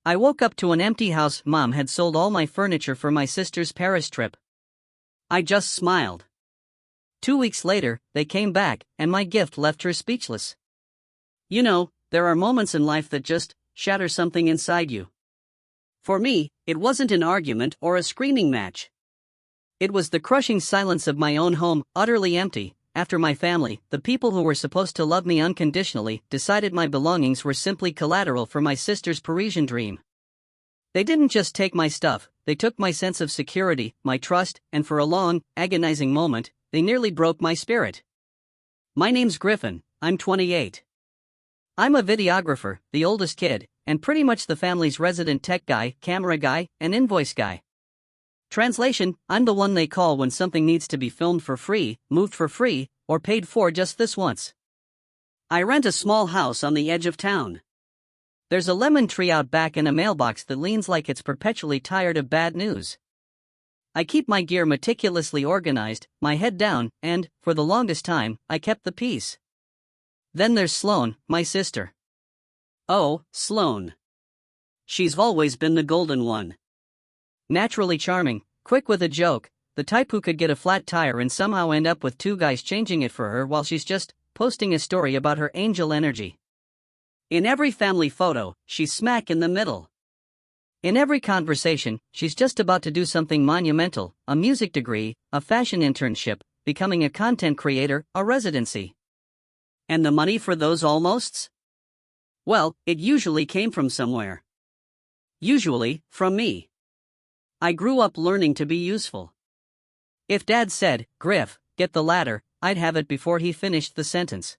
I woke up to an empty house. Mom had sold all my furniture for my sister's Paris trip. I just smiled. 2 weeks later, they came back, and my gift left her speechless. You know, there are moments in life that just shatter something inside you. For me, it wasn't an argument or a screaming match. It was the crushing silence of my own home, utterly empty, after my family, the people who were supposed to love me unconditionally, decided my belongings were simply collateral for my sister's Parisian dream. They didn't just take my stuff, they took my sense of security, my trust, and for a long, agonizing moment, they nearly broke my spirit. My name's Griffin, I'm 28. I'm a videographer, the oldest kid, and pretty much the family's resident tech guy, camera guy, and invoice guy. Translation, I'm the one they call when something needs to be filmed for free, moved for free, or paid for just this once. I rent a small house on the edge of town. There's a lemon tree out back and a mailbox that leans like it's perpetually tired of bad news. I keep my gear meticulously organized, my head down, and, for the longest time, I kept the peace. Then there's Sloane, my sister. Oh, Sloane. She's always been the golden one. Naturally charming, quick with a joke, the type who could get a flat tire and somehow end up with two guys changing it for her while she's just posting a story about her angel energy. In every family photo, she's smack in the middle. In every conversation, she's just about to do something monumental, a music degree, a fashion internship, becoming a content creator, a residency. And the money for those almosts? Well, it usually came from somewhere. Usually, from me. I grew up learning to be useful. If Dad said, "Griff, get the ladder," I'd have it before he finished the sentence.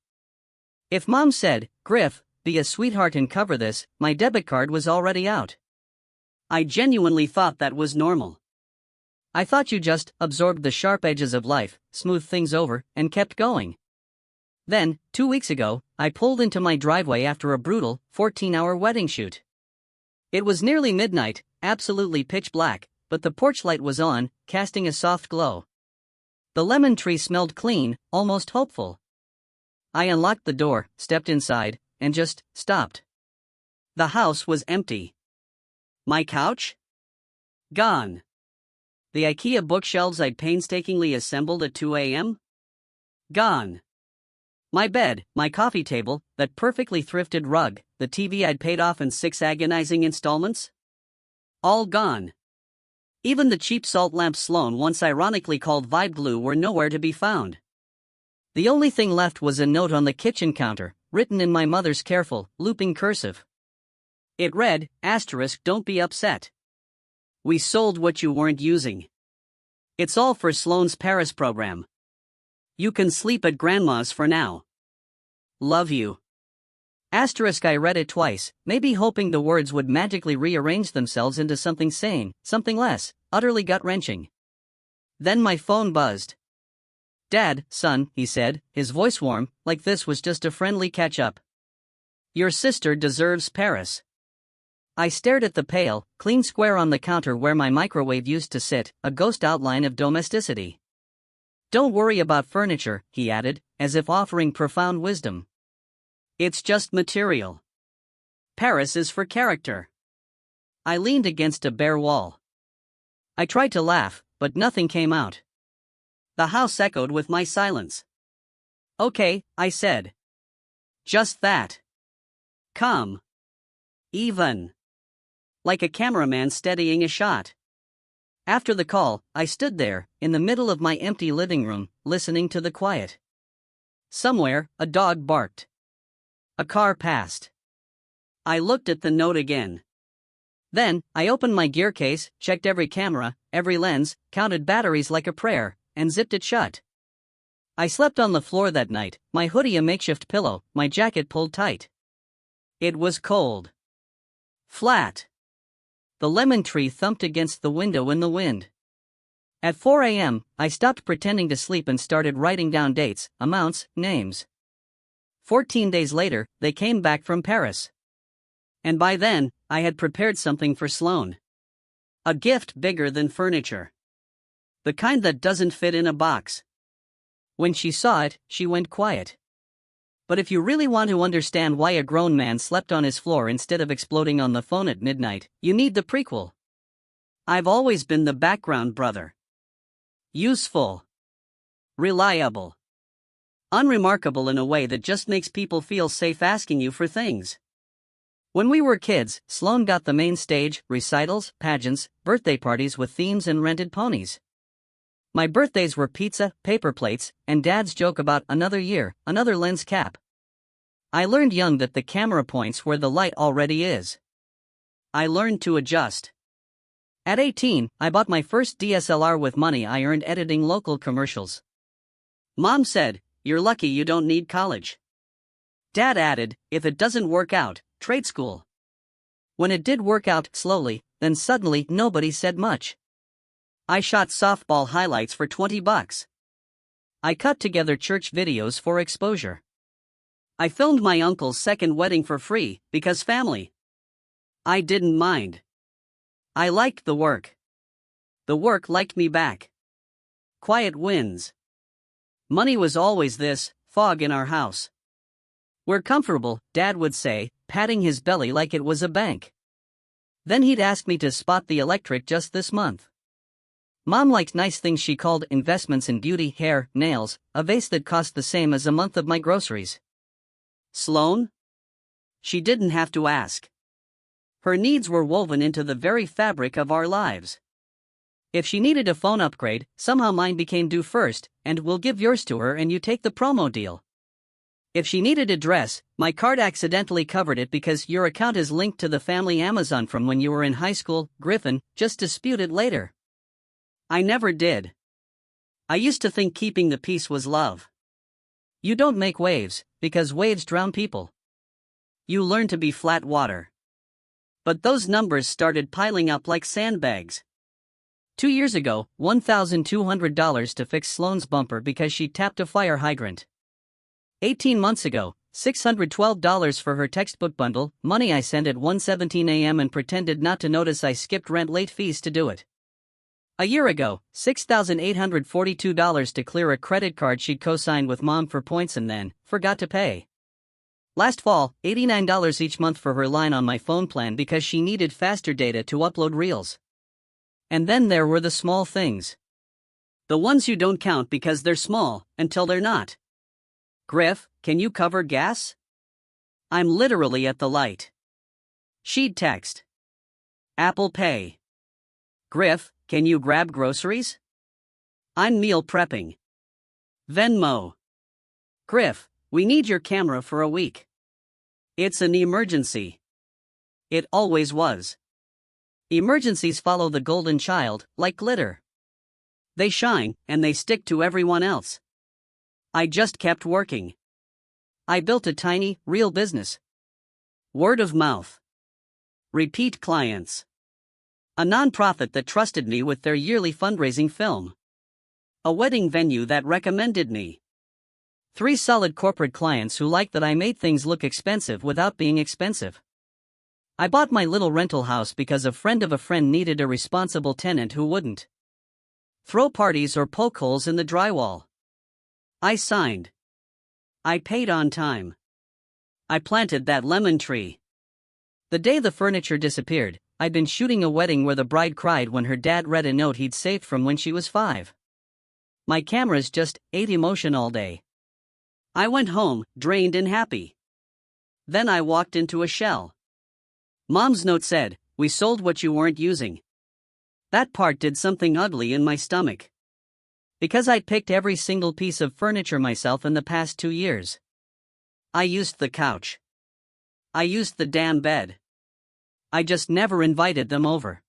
If Mom said, "Griff, be a sweetheart and cover this," my debit card was already out. I genuinely thought that was normal. I thought you just absorbed the sharp edges of life, smoothed things over, and kept going. Then, 2 weeks ago, I pulled into my driveway after a brutal, 14-hour wedding shoot. It was nearly midnight, absolutely pitch black, but the porch light was on, casting a soft glow. The lemon tree smelled clean, almost hopeful. I unlocked the door, stepped inside, and just stopped. The house was empty. My couch? Gone. The AITA bookshelves I'd painstakingly assembled at 2 a.m.? Gone. My bed, my coffee table, that perfectly thrifted rug, the TV I'd paid off in 6 agonizing installments? All gone. Even the cheap salt lamps Sloane once ironically called vibe glue were nowhere to be found. The only thing left was a note on the kitchen counter, written in my mother's careful, looping cursive. It read, "Don't be upset. We sold what you weren't using. It's all for Sloane's Paris program. You can sleep at Grandma's for now. Love you." I read it twice, maybe hoping the words would magically rearrange themselves into something sane, something less utterly gut-wrenching. Then my phone buzzed. "Dad, son," he said, his voice warm, like this was just a friendly catch-up. "Your sister deserves Paris." I stared at the pale, clean square on the counter where my microwave used to sit, a ghost outline of domesticity. "Don't worry about furniture," he added, as if offering profound wisdom. "It's just material. Paris is for character." I leaned against a bare wall. I tried to laugh, but nothing came out. The house echoed with my silence. "Okay," I said. "Just that. Calm. Even. Like a cameraman steadying a shot." After the call, I stood there, in the middle of my empty living room, listening to the quiet. Somewhere, a dog barked. A car passed. I looked at the note again. Then, I opened my gear case, checked every camera, every lens, counted batteries like a prayer, and zipped it shut. I slept on the floor that night, my hoodie a makeshift pillow, my jacket pulled tight. It was cold. Flat. The lemon tree thumped against the window in the wind. At 4 a.m., I stopped pretending to sleep and started writing down dates, amounts, names. 14 days later, they came back from Paris. And by then, I had prepared something for Sloane. A gift bigger than furniture. The kind that doesn't fit in a box. When she saw it, she went quiet. But if you really want to understand why a grown man slept on his floor instead of exploding on the phone at midnight, you need the prequel. I've always been the background brother. Useful. Reliable. Unremarkable in a way that just makes people feel safe asking you for things. When we were kids, Sloan got the main stage, recitals, pageants, birthday parties with themes and rented ponies. My birthdays were pizza, paper plates, and Dad's joke about another year, another lens cap. I learned young that the camera points where the light already is. I learned to adjust. At 18, I bought my first DSLR with money I earned editing local commercials. Mom said, "You're lucky you don't need college." Dad added, "If it doesn't work out, trade school." When it did work out slowly, then suddenly nobody said much. I shot softball highlights for $20. I cut together church videos for exposure. I filmed my uncle's second wedding for free, because family. I didn't mind. I liked the work. The work liked me back. Quiet wins. Money was always this fog in our house. "We're comfortable," Dad would say, patting his belly like it was a bank. Then he'd ask me to spot the electric just this month. Mom liked nice things she called investments in beauty, hair, nails, a vase that cost the same as a month of my groceries. Sloan? She didn't have to ask. Her needs were woven into the very fabric of our lives. If she needed a phone upgrade, somehow mine became due first, and we'll give yours to her and you take the promo deal. If she needed a dress, my card accidentally covered it because your account is linked to the family Amazon from when you were in high school, Griffin, just dispute it later. I never did. I used to think keeping the peace was love. You don't make waves, because waves drown people. You learn to be flat water. But those numbers started piling up like sandbags. 2 years ago, $1,200 to fix Sloane's bumper because she tapped a fire hydrant. 18 months ago, $612 for her textbook bundle, money I sent at 1:17 a.m. and pretended not to notice I skipped rent late fees to do it. A year ago, $6,842 to clear a credit card she'd co-signed with Mom for points and then forgot to pay. Last fall, $89 each month for her line on my phone plan because she needed faster data to upload reels. And then there were the small things. The ones you don't count because they're small, until they're not. "Griff, can you cover gas?" I'm literally at the light. She'd text. "Apple Pay." "Griff, can you grab groceries?" I'm meal prepping. Venmo. "Griff, we need your camera for a week." It's an emergency. It always was. Emergencies follow the golden child, like glitter. They shine, and they stick to everyone else. I just kept working. I built a tiny, real business. Word of mouth. Repeat clients. A nonprofit that trusted me with their yearly fundraising film. A wedding venue that recommended me. 3 solid corporate clients who liked that I made things look expensive without being expensive. I bought my little rental house because a friend of a friend needed a responsible tenant who wouldn't throw parties or poke holes in the drywall. I signed. I paid on time. I planted that lemon tree. The day the furniture disappeared, I'd been shooting a wedding where the bride cried when her dad read a note he'd saved from when she was 5. My cameras just ate emotion all day. I went home, drained and happy. Then I walked into a shell. Mom's note said, "We sold what you weren't using." That part did something ugly in my stomach. Because I'd picked every single piece of furniture myself in the past 2 years. I used the couch. I used the damn bed. I just never invited them over.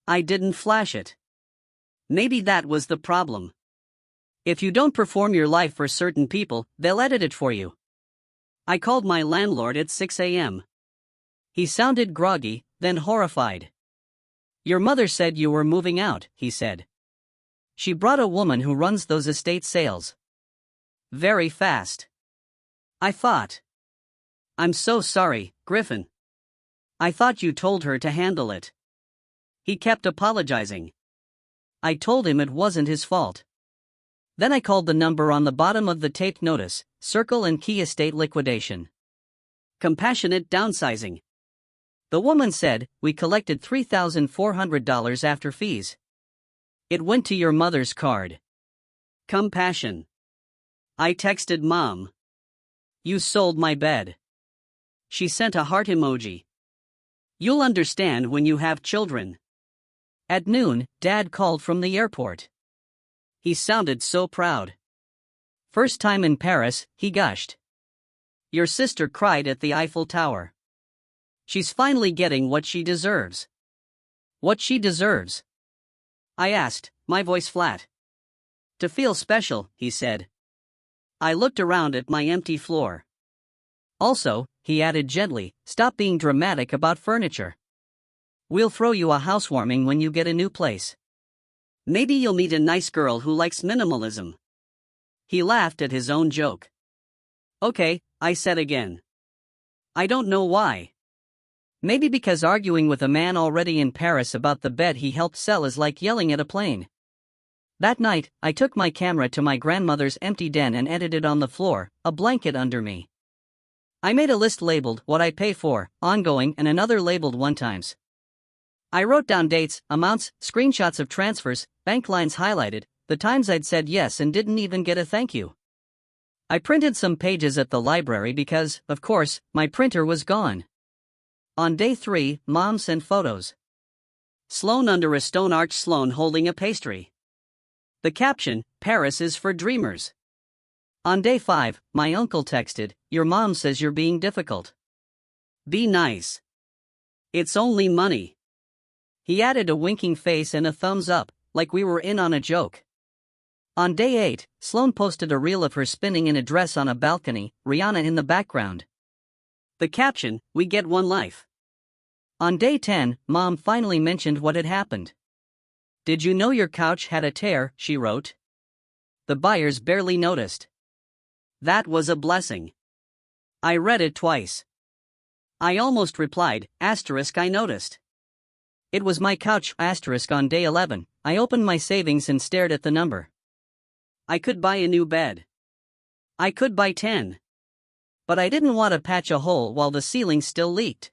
I didn't flash it. Maybe that was the problem. If you don't perform your life for certain people, they'll edit it for you. I called my landlord at 6 a.m. He sounded groggy, then horrified. "Your mother said you were moving out," he said. "She brought a woman who runs those estate sales. Very fast." I thought. "I'm so sorry, Griffin. I thought you told her to handle it." He kept apologizing. I told him it wasn't his fault. Then I called the number on the bottom of the taped notice, Circle and Key Estate Liquidation. Compassionate downsizing. The woman said, we collected $3,400 after fees. It went to your mother's card. Compassion. I texted Mom. You sold my bed. She sent a heart emoji. You'll understand when you have children. At noon, Dad called from the airport. He sounded so proud. First time in Paris, he gushed. Your sister cried at the Eiffel Tower. She's finally getting what she deserves. What she deserves? I asked, my voice flat. To feel special, he said. I looked around at my empty floor. Also, he added gently, stop being dramatic about furniture. We'll throw you a housewarming when you get a new place. Maybe you'll meet a nice girl who likes minimalism. He laughed at his own joke. Okay, I said again. I don't know why. Maybe because arguing with a man already in Paris about the bed he helped sell is like yelling at a plane. That night, I took my camera to my grandmother's empty den and edited on the floor, a blanket under me. I made a list labeled what I pay for, ongoing, and another labeled one times. I wrote down dates, amounts, screenshots of transfers, bank lines highlighted, the times I'd said yes and didn't even get a thank you. I printed some pages at the library because, of course, my printer was gone. On day 3, Mom sent photos. Sloan under a stone arch, Sloan holding a pastry. The caption, Paris is for dreamers. On day 5, my uncle texted, your mom says you're being difficult. Be nice. It's only money. He added a winking face and a thumbs up, like we were in on a joke. On day 8, Sloan posted a reel of her spinning in a dress on a balcony, Rihanna in the background. The caption, we get one life. On day 10, Mom finally mentioned what had happened. Did you know your couch had a tear, she wrote. The buyers barely noticed. That was a blessing. I read it twice. I almost replied, I noticed. It was my couch, on day 11, I opened my savings and stared at the number. I could buy a new bed. I could buy 10. But I didn't want to patch a hole while the ceiling still leaked.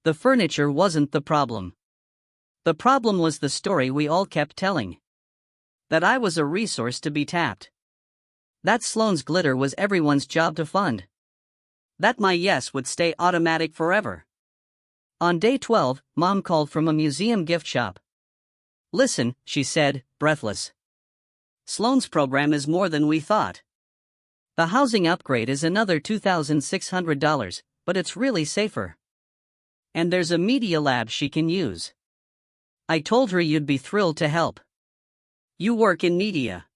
The furniture wasn't the problem. The problem was the story we all kept telling. That I was a resource to be tapped. That Sloan's glitter was everyone's job to fund. That my yes would stay automatic forever. On day 12, Mom called from a museum gift shop. Listen, she said, breathless. Sloan's program is more than we thought. The housing upgrade is another $2,600, but it's really safer. And there's a media lab she can use. I told her you'd be thrilled to help. You work in media.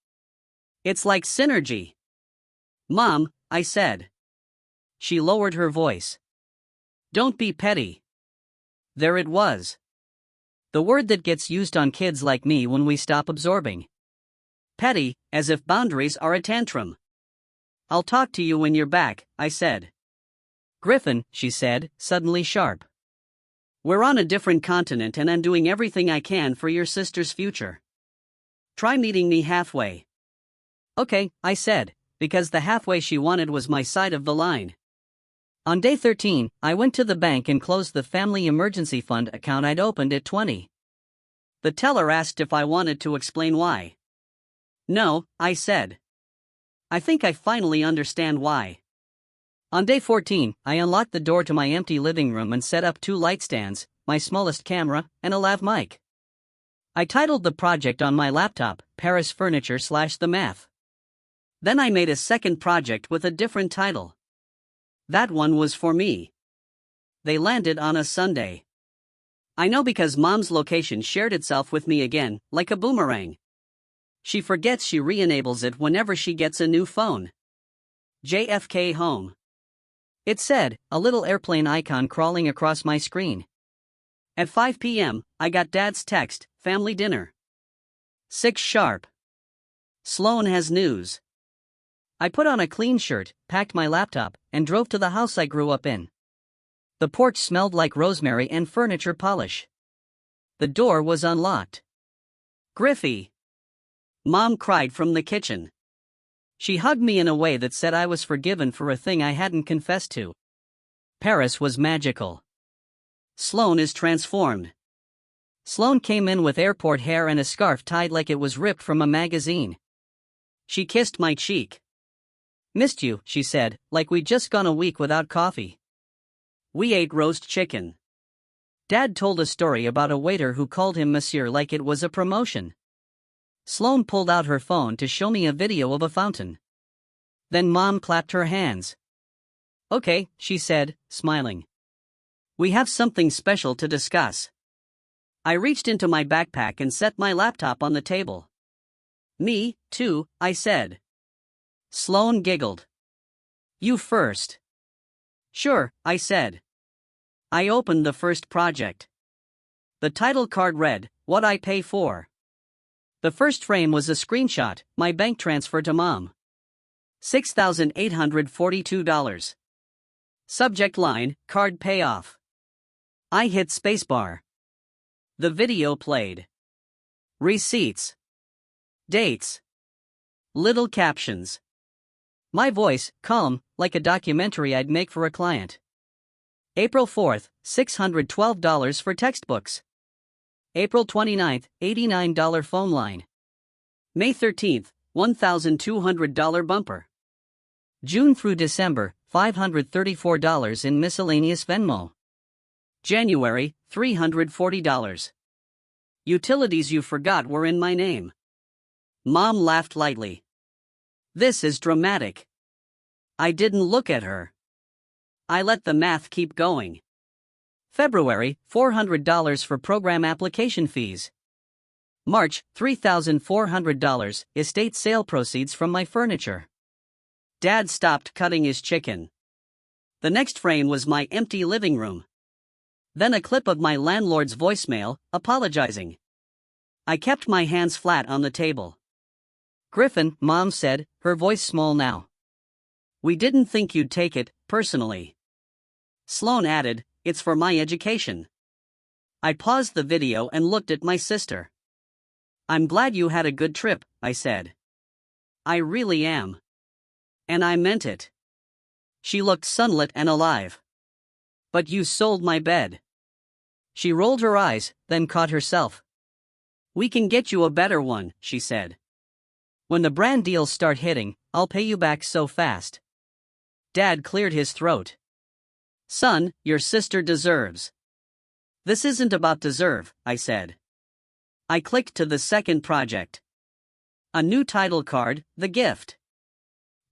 It's like synergy. Mom, I said. She lowered her voice. Don't be petty. There it was. The word that gets used on kids like me when we stop absorbing. Petty, as if boundaries are a tantrum. I'll talk to you when you're back, I said. Griffin, she said, suddenly sharp. We're on a different continent and I'm doing everything I can for your sister's future. Try meeting me halfway. Okay, I said, because the halfway she wanted was my side of the line. On day 13, I went to the bank and closed the family emergency fund account I'd opened at 20. The teller asked if I wanted to explain why. No, I said. I think I finally understand why. On day 14, I unlocked the door to my empty living room and set up 2 light stands, my smallest camera, and a lav mic. I titled the project on my laptop, Paris Furniture / The Math. Then I made a second project with a different title. That one was for me. They landed on a Sunday. I know because Mom's location shared itself with me again, like a boomerang. She forgets she re-enables it whenever she gets a new phone. JFK Home. It said, a little airplane icon crawling across my screen. At 5 p.m., I got Dad's text, family dinner. 6 sharp. Sloan has news. I put on a clean shirt, packed my laptop, and drove to the house I grew up in. The porch smelled like rosemary and furniture polish. The door was unlocked. Griffey. Mom cried from the kitchen. She hugged me in a way that said I was forgiven for a thing I hadn't confessed to. Paris was magical. Sloane is transformed. Sloane came in with airport hair and a scarf tied like it was ripped from a magazine. She kissed my cheek. "Missed you," she said, like we'd just gone a week without coffee. We ate roast chicken. Dad told a story about a waiter who called him Monsieur like it was a promotion. Sloane pulled out her phone to show me a video of a fountain. Then Mom clapped her hands. "Okay," she said, smiling. "We have something special to discuss." I reached into my backpack and set my laptop on the table. "Me, too," I said. Sloane giggled. "You first." "Sure," I said. I opened the first project. The title card read, "What I Pay For." The first frame was a screenshot, my bank transfer to Mom. $6,842. Subject line, "Card Payoff." I hit spacebar. The video played. Receipts. Dates. Little captions. My voice, calm, like a documentary I'd make for a client. April 4th, $612 for textbooks. April 29th, $89 phone line. May 13th, $1,200 bumper. June through December, $534 in miscellaneous Venmo. January, $340. Utilities you forgot were in my name. Mom laughed lightly. "This is dramatic." I didn't look at her. I let the math keep going. February, $400 for program application fees. March, $3,400, estate sale proceeds from my furniture. Dad stopped cutting his chicken. The next frame was my empty living room. Then a clip of my landlord's voicemail, apologizing. I kept my hands flat on the table. "Griffin," Mom said, her voice small now. "We didn't think you'd take it personally." Sloane added, "It's for my education." I paused the video and looked at my sister. "I'm glad you had a good trip," I said. "I really am." And I meant it. She looked sunlit and alive. "But you sold my bed." She rolled her eyes, then caught herself. "We can get you a better one," she said. "When the brand deals start hitting, I'll pay you back so fast." Dad cleared his throat. "Son, your sister deserves." "This isn't about deserve," I said. I clicked to the second project. A new title card, "The Gift."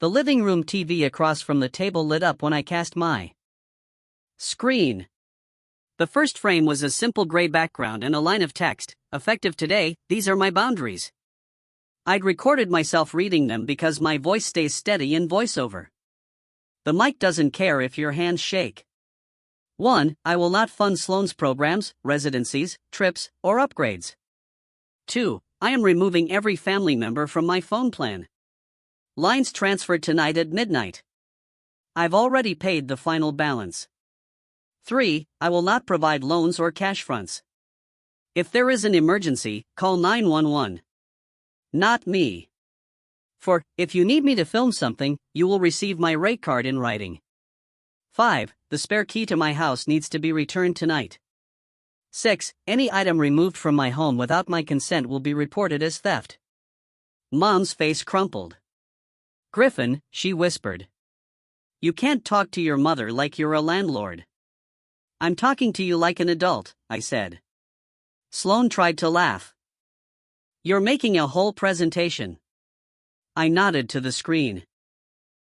The living room TV across from the table lit up when I cast my screen. The first frame was a simple gray background and a line of text, "Effective today, these are my boundaries." I'd recorded myself reading them because my voice stays steady in voiceover. The mic doesn't care if your hands shake. 1. I will not fund Sloane's programs, residencies, trips, or upgrades. 2. I am removing every family member from my phone plan. Lines transferred tonight at midnight. I've already paid the final balance. 3. I will not provide loans or cash fronts. If there is an emergency, call 911. Not me. 4. If you need me to film something, you will receive my rate card in writing. 5. The spare key to my house needs to be returned tonight. 6. Any item removed from my home without my consent will be reported as theft. Mom's face crumpled. "Griffin," she whispered. "You can't talk to your mother like you're a landlord." "I'm talking to you like an adult," I said. Sloane tried to laugh. "You're making a whole presentation." I nodded to the screen.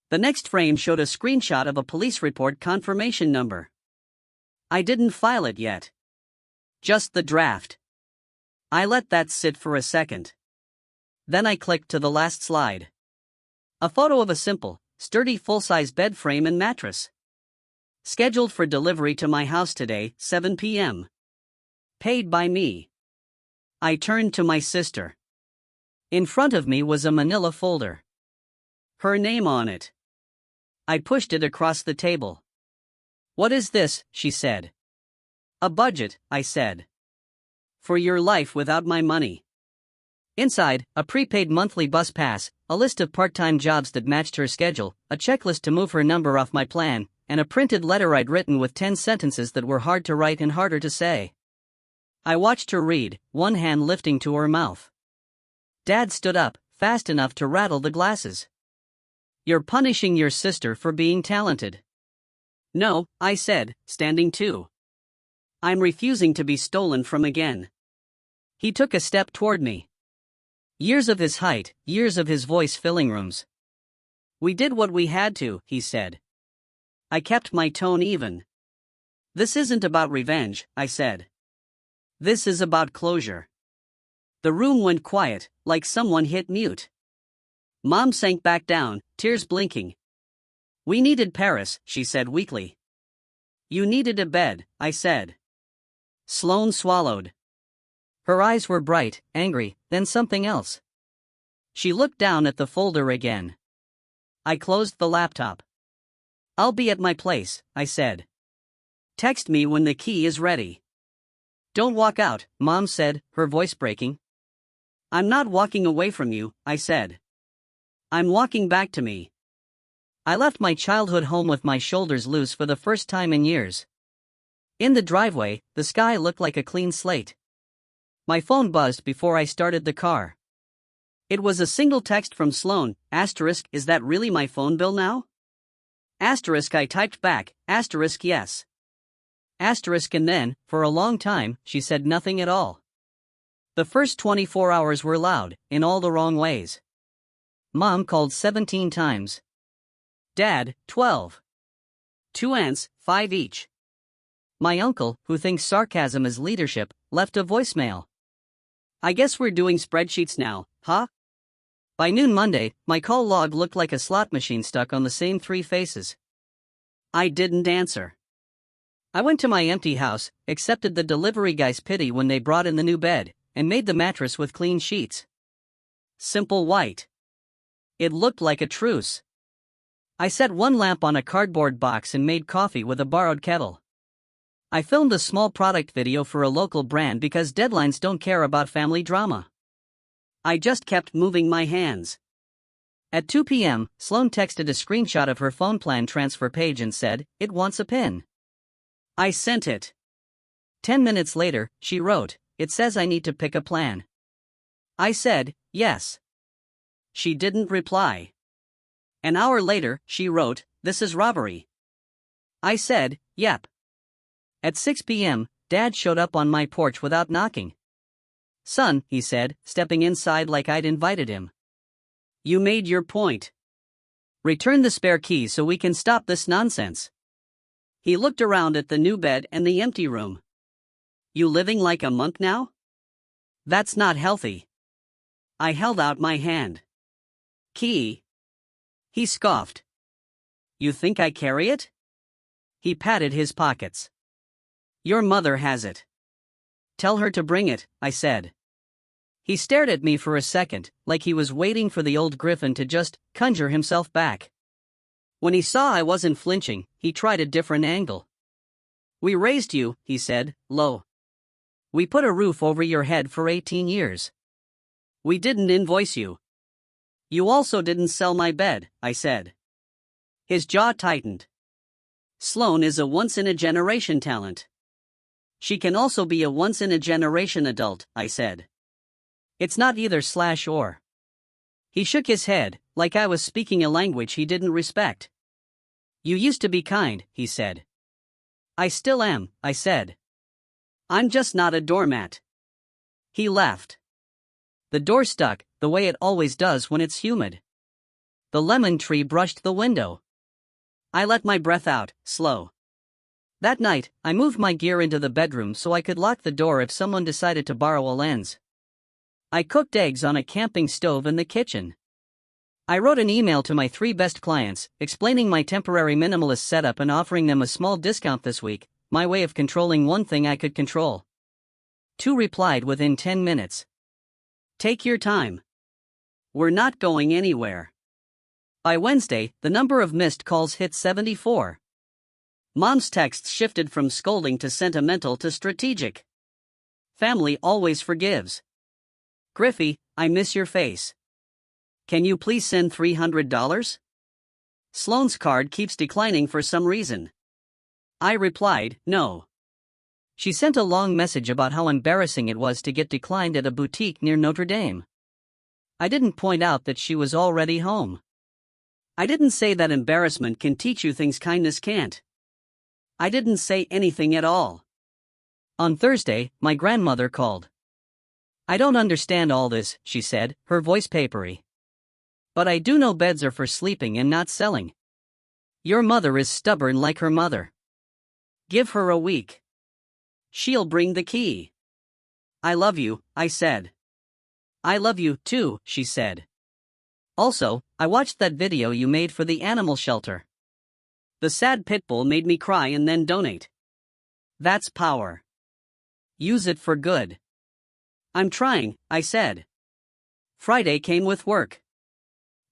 The next frame showed a screenshot of a police report confirmation number. I didn't file it yet. Just the draft. I let that sit for a second. Then I clicked to the last slide. A photo of a simple, sturdy full-size bed frame and mattress. Scheduled for delivery to my house today, 7 p.m. Paid by me. I turned to my sister. In front of me was a manila folder. Her name on it. I pushed it across the table. "What is this?" she said. "A budget," I said. "For your life without my money." Inside, a prepaid monthly bus pass, a list of part-time jobs that matched her schedule, a checklist to move her number off my plan, and a printed letter I'd written with 10 sentences that were hard to write and harder to say. I watched her read, one hand lifting to her mouth. Dad stood up, fast enough to rattle the glasses. "You're punishing your sister for being talented." "No," I said, standing too. "I'm refusing to be stolen from again." He took a step toward me. Years of his height, years of his voice filling rooms. "We did what we had to," he said. I kept my tone even. "This isn't about revenge," I said. "This is about closure." The room went quiet, like someone hit mute. Mom sank back down, tears blinking. "We needed Paris," she said weakly. "You needed a bed," I said. Sloane swallowed. Her eyes were bright, angry, then something else. She looked down at the folder again. I closed the laptop. "I'll be at my place," I said. "Text me when the key is ready." "Don't walk out," Mom said, her voice breaking. "I'm not walking away from you," I said. "I'm walking back to me." I left my childhood home with my shoulders loose for the first time in years. In the driveway, the sky looked like a clean slate. My phone buzzed before I started the car. It was a single text from Sloane, asterisk, "Is that really my phone bill now?" Asterisk, I typed back, asterisk, "Yes." Asterisk, and then, for a long time, she said nothing at all. The first 24 hours were loud, in all the wrong ways. Mom called 17 times. Dad, 12. 2 aunts, 5 each. My uncle, who thinks sarcasm is leadership, left a voicemail. "I guess we're doing spreadsheets now, huh?" By noon Monday, my call log looked like a slot machine stuck on the same 3 faces. I didn't answer. I went to my empty house, accepted the delivery guy's pity when they brought in the new bed, and made the mattress with clean sheets. Simple white. It looked like a truce. I set one lamp on a cardboard box and made coffee with a borrowed kettle. I filmed a small product video for a local brand because deadlines don't care about family drama. I just kept moving my hands. At 2 p.m., Sloane texted a screenshot of her phone plan transfer page and said, "It wants a PIN." I sent it. 10 minutes later, she wrote, "It says I need to pick a plan." I said, "Yes." She didn't reply. An hour later, she wrote, "This is robbery." I said, "Yep." At 6 p.m., Dad showed up on my porch without knocking. "Son," he said, stepping inside like I'd invited him. "You made your point. Return the spare keys so we can stop this nonsense." He looked around at the new bed and the empty room. "You living like a monk now? That's not healthy." I held out my hand. "Key." He scoffed. "You think I carry it?" He patted his pockets. "Your mother has it." "Tell her to bring it," I said. He stared at me for a second, like he was waiting for the old griffin to just conjure himself back. When he saw I wasn't flinching, he tried a different angle. "We raised you," he said, low. "We put a roof over your head for 18 years. We didn't invoice you. You also didn't sell my bed," I said. His jaw tightened. "Sloane is a once-in-a-generation talent. She can also be a once-in-a-generation adult," I said. "It's not either/or." He shook his head, like I was speaking a language he didn't respect. "You used to be kind," he said. "I still am," I said. "I'm just not a doormat." He laughed. The door stuck, the way it always does when it's humid. The lemon tree brushed the window. I let my breath out, slow. That night, I moved my gear into the bedroom so I could lock the door if someone decided to borrow a lens. I cooked eggs on a camping stove in the kitchen. I wrote an email to my 3 best clients, explaining my temporary minimalist setup and offering them a small discount this week, my way of controlling one thing I could control. 2 replied within 10 minutes. "Take your time. We're not going anywhere." By Wednesday, the number of missed calls hit 74. Mom's texts shifted from scolding to sentimental to strategic. "Family always forgives." "Griffey, I miss your face. Can you please send $300? Sloane's card keeps declining for some reason. I replied, no. She sent a long message about how embarrassing it was to get declined at a boutique near Notre Dame. I didn't point out that she was already home. I didn't say that embarrassment can teach you things kindness can't. I didn't say anything at all. On Thursday, my grandmother called. I don't understand all this, she said, her voice papery. But I do know beds are for sleeping and not selling. Your mother is stubborn like her mother. Give her a week. She'll bring the key. I love you, I said. I love you, too, she said. Also, I watched that video you made for the animal shelter. The sad pit bull made me cry and then donate. That's power. Use it for good. I'm trying, I said. Friday came with work.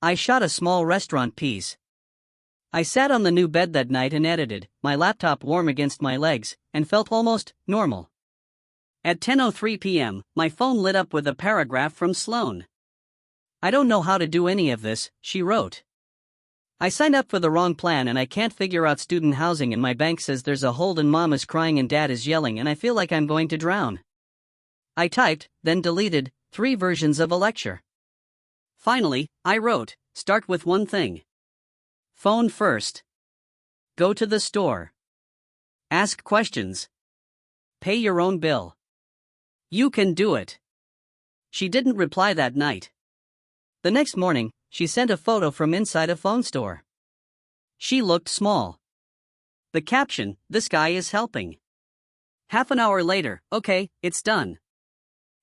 I shot a small restaurant piece. I sat on the new bed that night and edited, my laptop warm against my legs, and felt almost normal. At 10:03 p.m., my phone lit up with a paragraph from Sloane. I don't know how to do any of this, she wrote. I signed up for the wrong plan and I can't figure out student housing and my bank says there's a hold and mom is crying and dad is yelling and I feel like I'm going to drown. I typed, then deleted, 3 versions of a lecture. Finally, I wrote, start with one thing. Phone first. Go to the store. Ask questions. Pay your own bill. You can do it. She didn't reply that night. The next morning, she sent a photo from inside a phone store. She looked small. The caption, this guy is helping. Half an hour later, okay, it's done.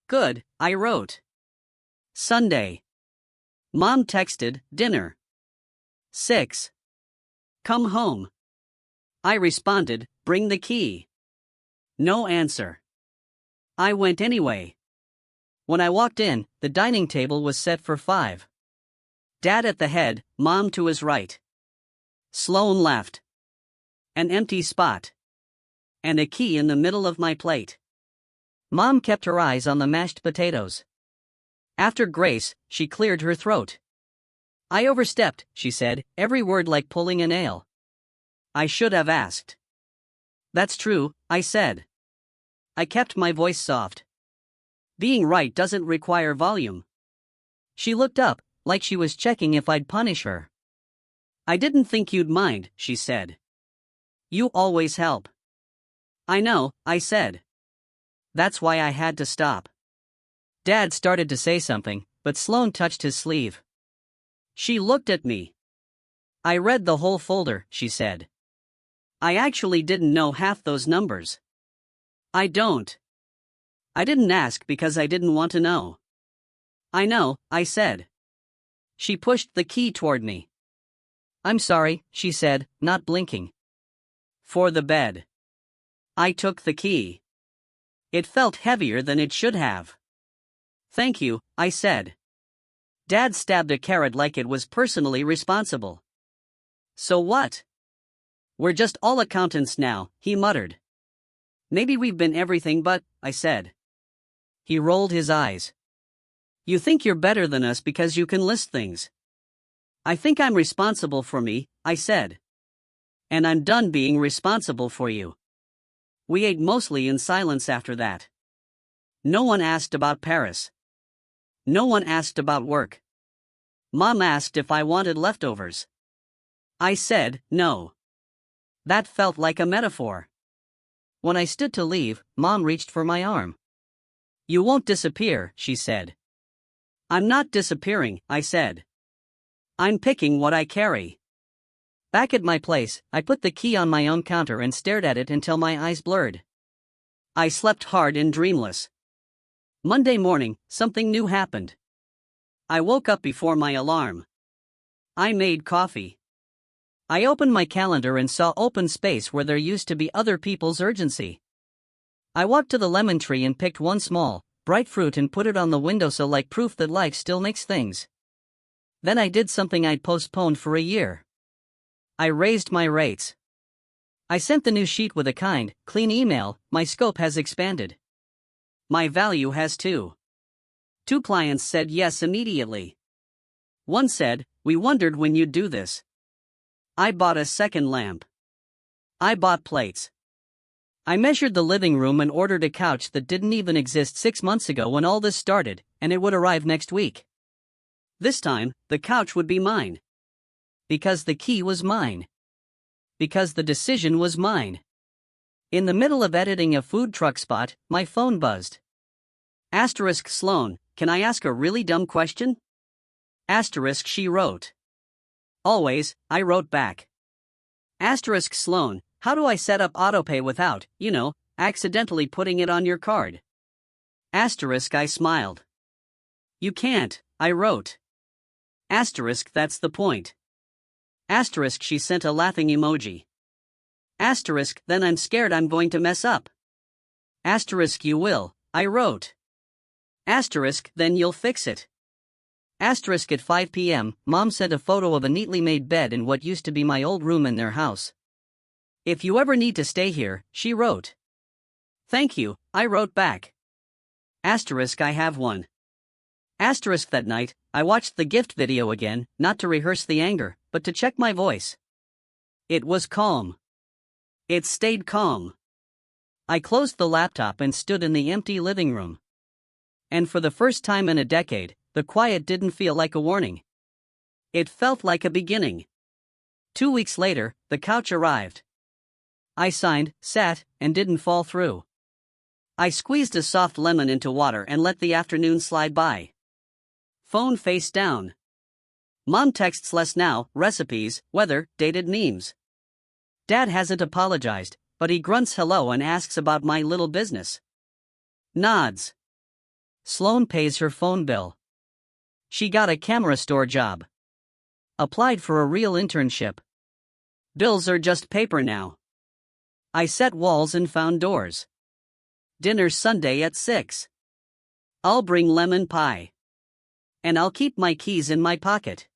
Good, I wrote. Sunday. Mom texted, dinner. 6. Come home. I responded, bring the key. No answer. I went anyway. When I walked in, the dining table was set for 5. Dad at the head, Mom to his right. Sloane left. An empty spot. And a key in the middle of my plate. Mom kept her eyes on the mashed potatoes. After grace, she cleared her throat. I overstepped, she said, every word like pulling a nail. I should have asked. That's true, I said. I kept my voice soft. Being right doesn't require volume. She looked up, like she was checking if I'd punish her. I didn't think you'd mind, she said. You always help. I know, I said. That's why I had to stop. Dad started to say something, but Sloane touched his sleeve. She looked at me. I read the whole folder, she said. I actually didn't know half those numbers. I don't. I didn't ask because I didn't want to know. I know, I said. She pushed the key toward me. I'm sorry, she said, not blinking. For the bed. I took the key. It felt heavier than it should have. Thank you, I said. Dad stabbed a carrot like it was personally responsible. So what? We're just all accountants now, he muttered. Maybe we've been everything but, I said. He rolled his eyes. You think you're better than us because you can list things. I think I'm responsible for me, I said. And I'm done being responsible for you. We ate mostly in silence after that. No one asked about Paris. No one asked about work. Mom asked if I wanted leftovers. I said, no. That felt like a metaphor. When I stood to leave, Mom reached for my arm. You won't disappear, she said. I'm not disappearing, I said. I'm picking what I carry. Back at my place, I put the key on my own counter and stared at it until my eyes blurred. I slept hard and dreamless. Monday morning, something new happened. I woke up before my alarm. I made coffee. I opened my calendar and saw open space where there used to be other people's urgency. I walked to the lemon tree and picked one small, bright fruit and put it on the windowsill like proof that life still makes things. Then I did something I'd postponed for a year. I raised my rates. I sent the new sheet with a kind, clean email, my scope has expanded. My value has too. 2 clients said yes immediately. One said, "We wondered when you'd do this." I bought a second lamp. I bought plates. I measured the living room and ordered a couch that didn't even exist 6 months ago when all this started, and it would arrive next week. This time, the couch would be mine. Because the key was mine. Because the decision was mine. In the middle of editing a food truck spot, my phone buzzed. Asterisk Sloan, can I ask a really dumb question? Asterisk she wrote. Always, I wrote back. Asterisk Sloan, how do I set up autopay without, accidentally putting it on your card? Asterisk I smiled. You can't, I wrote. Asterisk that's the point. Asterisk she sent a laughing emoji. Asterisk then I'm scared I'm going to mess up. Asterisk you will, I wrote. Asterisk then you'll fix it. Asterisk at 5 p.m., Mom sent a photo of a neatly made bed in what used to be my old room in their house. If you ever need to stay here, she wrote. Thank you, I wrote back. Asterisk I have one. Asterisk that night, I watched the gift video again, not to rehearse the anger, but to check my voice. It was calm. It stayed calm. I closed the laptop and stood in the empty living room. And for the first time in a decade, the quiet didn't feel like a warning. It felt like a beginning. 2 weeks later, the couch arrived. I signed, sat, and didn't fall through. I squeezed a soft lemon into water and let the afternoon slide by. Phone face down. Mom texts less now, recipes, weather, dated memes. Dad hasn't apologized, but he grunts hello and asks about my little business. Nods. Sloan pays her phone bill. She got a camera store job. Applied for a real internship. Bills are just paper now. I set walls and found doors. Dinner Sunday at 6. I'll bring lemon pie. And I'll keep my keys in my pocket.